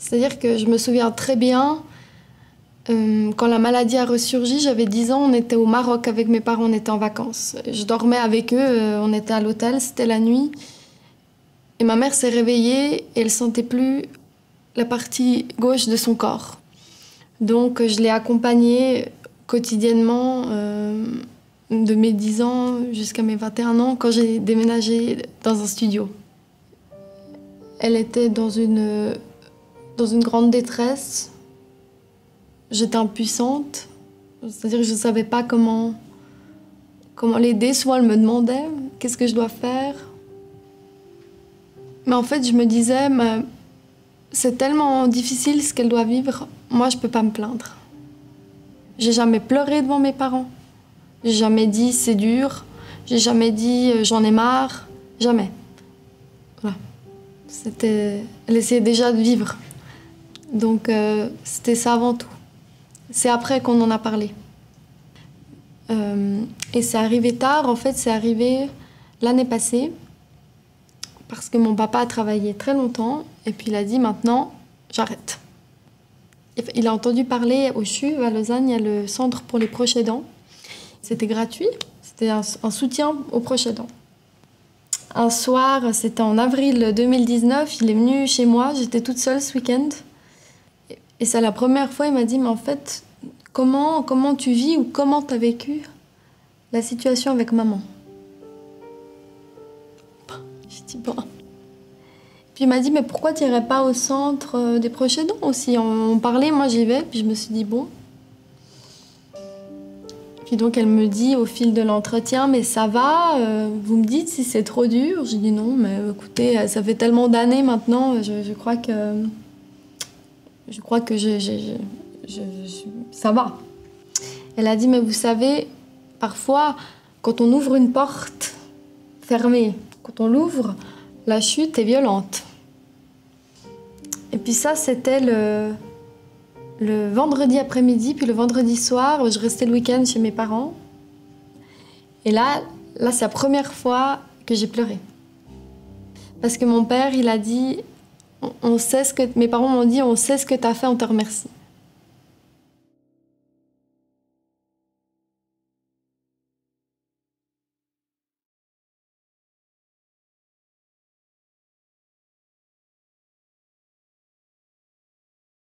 C'est-à-dire que je me souviens très bien, quand la maladie a ressurgi, j'avais 10 ans, on était au Maroc avec mes parents, on était en vacances. Je dormais avec eux, on était à l'hôtel, c'était la nuit. Et ma mère s'est réveillée et elle sentait plus la partie gauche de son corps. Donc je l'ai accompagnée quotidiennement de mes 10 ans jusqu'à mes 21 ans quand j'ai déménagé dans un studio. Elle était dans une grande détresse. J'étais impuissante, c'est-à-dire que je ne savais pas comment l'aider. Souvent elle me demandait qu'est-ce que je dois faire. Mais en fait je me disais, c'est tellement difficile ce qu'elle doit vivre, moi je ne peux pas me plaindre. J'ai jamais pleuré devant mes parents. J'ai jamais dit c'est dur. J'ai jamais dit j'en ai marre. Jamais. Voilà. Elle essayait déjà de vivre. Donc c'était ça avant tout. C'est après qu'on en a parlé. Et c'est arrivé tard. En fait, c'est arrivé l'année passée. Parce que mon papa a travaillé très longtemps. Et puis il a dit maintenant, j'arrête. Il a entendu parler au CHU, à Lausanne, il y a le centre pour les proches aidants. C'était gratuit, c'était un soutien aux proches aidants. Un soir, c'était en avril 2019, il est venu chez moi, j'étais toute seule ce week-end. Et c'est la première fois, il m'a dit, mais en fait, comment tu vis ou comment tu as vécu la situation avec maman? J'ai dit, bon. Puis il m'a dit, mais pourquoi tu n'irais pas au centre des proches aidants aussi? On parlait, moi j'y vais, puis je me suis dit, bon. Puis donc elle me dit au fil de l'entretien, mais ça va, vous me dites si c'est trop dur? J'ai dit non, mais écoutez, ça fait tellement d'années maintenant, je crois que ça va. Elle a dit, mais vous savez, parfois, quand on ouvre une porte fermée, quand on l'ouvre, la chute est violente. Et puis ça, c'était le vendredi après-midi, puis le vendredi soir, je restais le week-end chez mes parents. Et là c'est la première fois que j'ai pleuré. Parce que mon père, il a dit, mes parents m'ont dit, on sait ce que tu as fait, on te remercie.